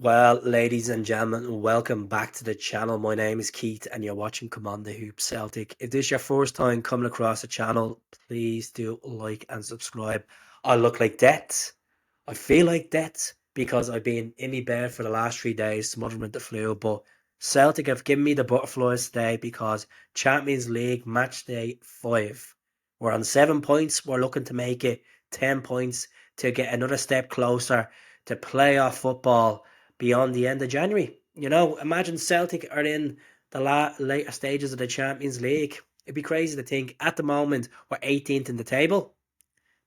Well, ladies and gentlemen, welcome back to the channel. My name is Keith and you're watching Come On the Hoop Celtic. If this is your first time coming across the channel, please do like and subscribe. I look like death. I feel like death because I've been in my bed for the last 3 days, smothering with the flu. But Celtic have given me the butterflies today because Champions League match day 5. We're on 7 points. We're looking to make it 10 points to get another step closer to playoff football beyond the end of January. Imagine Celtic are in the later stages of the Champions League. It'd be crazy to think at the moment we're 18th in the table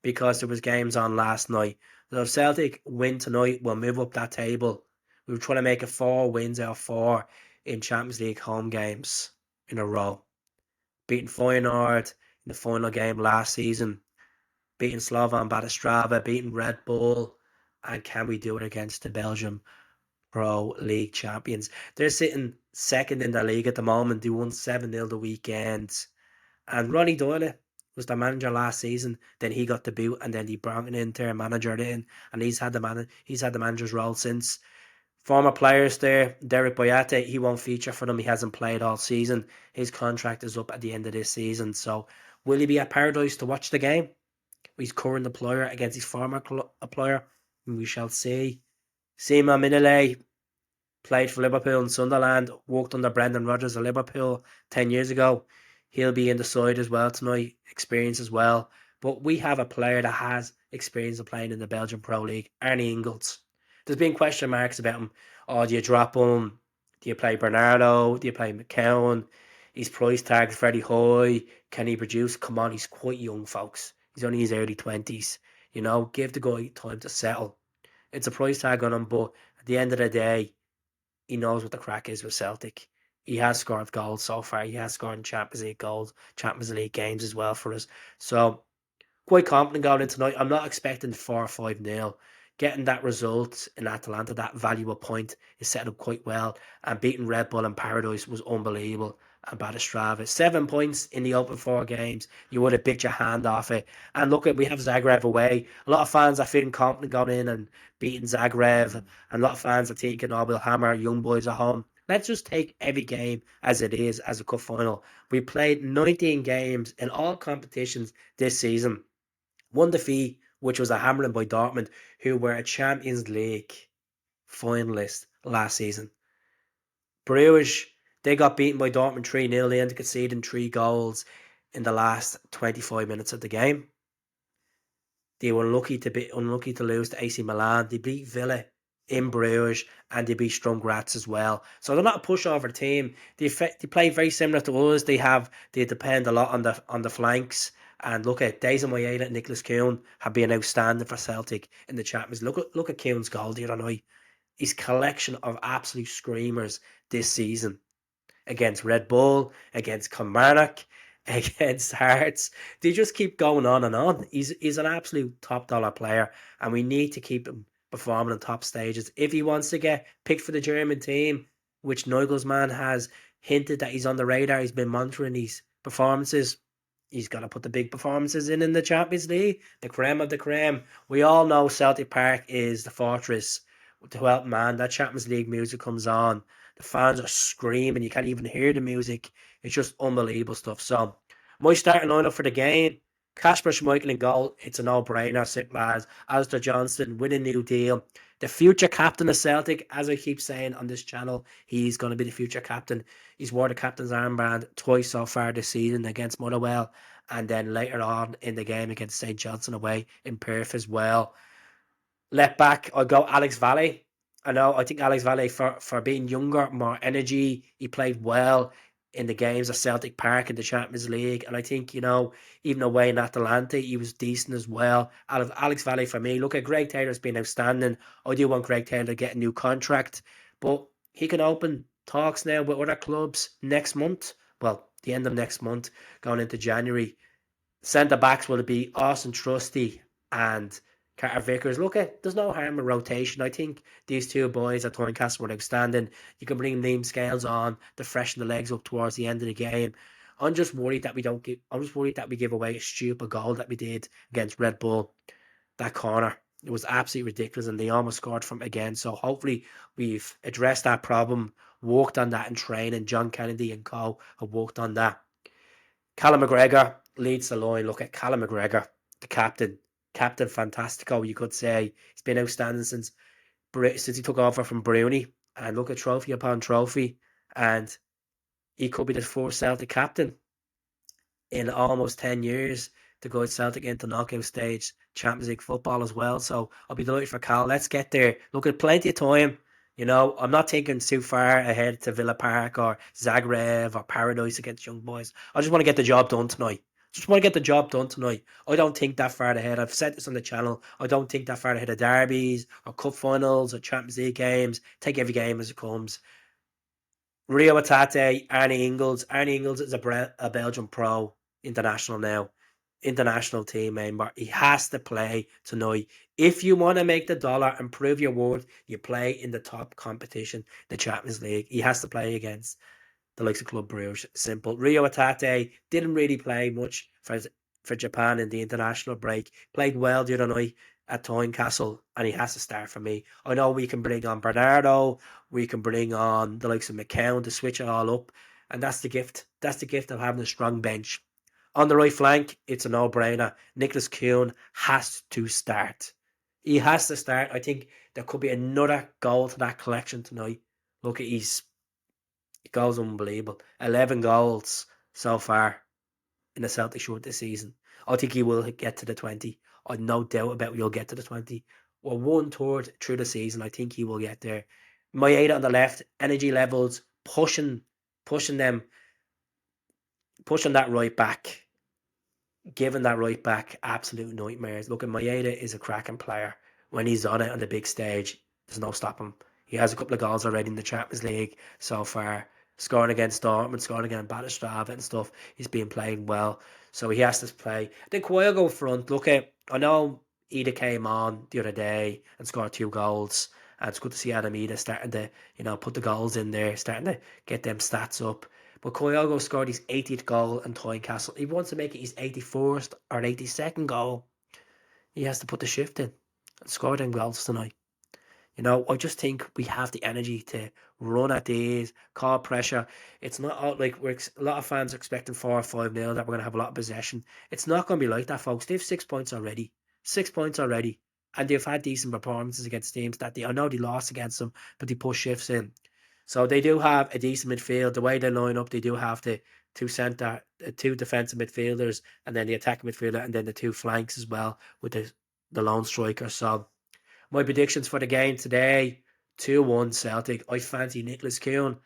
because there was games on last night. So if Celtic win tonight, we'll move up that table. We were trying to make it 4 wins out of 4 in Champions League home games in a row. Beating Feyenoord in the final game last season, beating Slovan Bratislava, beating Red Bull, and can we do it against the Belgium Pro League champions? They're sitting second in the league at the moment. They won 7-0 the weekend. And Ronnie Doyle was the manager last season. Then he got the boot, and then he brought an interim manager in, and he's had the manager's role since. Former players there, Derek Boyate, he won't feature for them. He hasn't played all season. His contract is up at the end of this season. So will he be at Paradise to watch the game? His current employer against his former employer? We shall see. Sima Minile played for Liverpool and Sunderland, worked under Brendan Rodgers at Liverpool 10 years ago. He'll be in the side as well tonight, experience as well. But we have a player that has experience of playing in the Belgian Pro League, Arnie Ingles. There's been question marks about him. Oh, do you drop him? Do you play Bernardo? Do you play McCown? His price tag's very high. Can he produce? Come on, he's quite young, folks. He's only in his early 20s. Give the guy time to settle. It's a price tag on him, but at the end of the day, he knows what the crack is with Celtic. He has scored goals so far. He has scored in Champions League goals, Champions League games as well for us. So quite confident going in tonight. I'm not expecting 4 or 5-0. Getting that result in Atalanta, that valuable point, is setting up quite well. And beating Red Bull and Paradise was unbelievable. And Bratislava, 7 points in the open 4 games. You would have bit your hand off it. And look, we have Zagreb away. A lot of fans are feeling confident going in and beating Zagreb. And a lot of fans are thinking, oh, we'll hammer young boys at home. Let's just take every game as it is, as a cup final. We played 19 games in all competitions this season. One defeat, which was a hammering by Dortmund, who were a Champions League finalist last season. Brugge, they got beaten by Dortmund 3-0. They ended conceding 3 goals in the last 25 minutes of the game. They were unlucky to lose to AC Milan. They beat Villa in Bruges and they beat Sturm Graz as well. So they're not a pushover team. They play very similar to us. They depend a lot on the flanks. And look at Daisy Moyeda and Nicholas Kuhn have been outstanding for Celtic in the Champions. Look at Kuhn's goal the other night. His collection of absolute screamers this season against Red Bull, against Kilmarnock, against Hearts. They just keep going on and on. He's an absolute top dollar player, and we need to keep him performing on top stages. If he wants to get picked for the German team, which Nagelsmann has hinted that he's on the radar, he's been monitoring these performances. He's got to put the big performances in the Champions League, the creme of the creme. We all know Celtic Park is the fortress. The 12th man, that Champions League music comes on. The fans are screaming. You can't even hear the music. It's just unbelievable stuff. So, my starting lineup for the game: Kasper Schmeichel in goal. It's a no-brainer, sick lads. Alistair Johnston, win a new deal. The future captain of Celtic, as I keep saying on this channel, he's going to be the future captain. He's wore the captain's armband twice so far this season against Motherwell, and then later on in the game against St. Johnstone away in Perth as well. Left back, I'll go Alex Valley. I think Alex Valley, for being younger, more energy, he played well in the games at Celtic Park in the Champions League. And I think, even away in Atalanta, he was decent as well. Alex Valley for me. Look at Greg Taylor's been outstanding. I do want Greg Taylor to get a new contract, but he can open talks now with other clubs next month. Well, the end of next month, going into January. Centre backs will be Austin Trusty and Carter Vickers. Look, there's no harm in rotation. I think these two boys at Tynecastle were outstanding. You can bring Liam Scales on to freshen the legs up towards the end of the game. I'm just worried that we give away a stupid goal that we did against Red Bull. That corner. It was absolutely ridiculous, and they almost scored from it again. So hopefully we've addressed that problem, worked on that in training. John Kennedy and co have worked on that. Callum McGregor leads the line. Look at Callum McGregor, the captain. Captain Fantastico, you could say. He's been outstanding since he took over from Bruni. And look at trophy upon trophy. And he could be the first Celtic captain in almost 10 years to go Celtic into knockout stage Champions League football as well. So I'll be delighted for Cal. Let's get there. Look at plenty of time. You know, I'm not thinking too far ahead to Villa Park or Zagreb or Paradise against Young Boys. I just want to get the job done tonight. Just want to get the job done tonight. I don't think that far ahead. I've said this on the channel. I don't think that far ahead of derbies or cup finals or Champions League games. Take every game as it comes. Rio Atate, Arnie Ingles. Arnie Ingles is a Belgian pro international now. International team member. He has to play tonight. If you want to make the dollar and prove your worth, you play in the top competition, the Champions League. He has to play against the likes of Club Brugge. Simple. Rio Atate didn't really play much for Japan in the international break. Played well the other night at Tynecastle, and he has to start for me. I know we can bring on Bernardo, we can bring on the likes of McCown to switch it all up, and that's the gift. That's the gift of having a strong bench. On the right flank, it's a no-brainer. Nicholas Kuhn has to start. He has to start. I think there could be another goal to that collection tonight. Look at his goals, unbelievable. 11 goals so far in the Celtic shirt this season. I think he will get to the 20. I've no doubt about he'll get to the 20. Well, 1/3 through the season, I think he will get there. Maeda on the left, energy levels, pushing them, pushing that right back, giving that right back absolute nightmares. Look, Maeda is a cracking player. When he's on it on the big stage, there's no stopping him. He has a couple of goals already in the Champions League so far. Scoring against Dortmund, scoring against Bratislava and stuff. He's been playing well, so he has to play. Then Kyogo front. Look at, I know Ida came on the other day and scored 2 goals, and it's good to see Adam Ida starting to, put the goals in there, starting to get them stats up. But Kyogo scored his 80th goal in Tynecastle. He wants to make it his 81st or 82nd goal. He has to put the shift in and score them goals tonight. I just think we have the energy to run at these, call pressure. It's not like a lot of fans are expecting 4 or 5-0 that we're going to have a lot of possession. It's not going to be like that, folks. They have 6 points already. 6 points already. And they've had decent performances against teams that I know they lost against them, but they push shifts in. So they do have a decent midfield. The way they line up, they do have the two defensive midfielders, and then the attacking midfielder, and then the 2 flanks as well with the lone striker. So my predictions for the game today, 2-1 Celtic. I fancy Nicholas Kuhn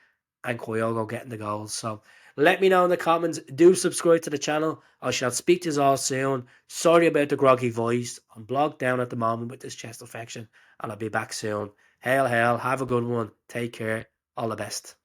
and Kyogo getting the goals. So let me know in the comments. Do subscribe to the channel. I shall speak to you all soon. Sorry about the groggy voice. I'm blocked down at the moment with this chest infection, and I'll be back soon. Hail, hail. Have a good one. Take care. All the best.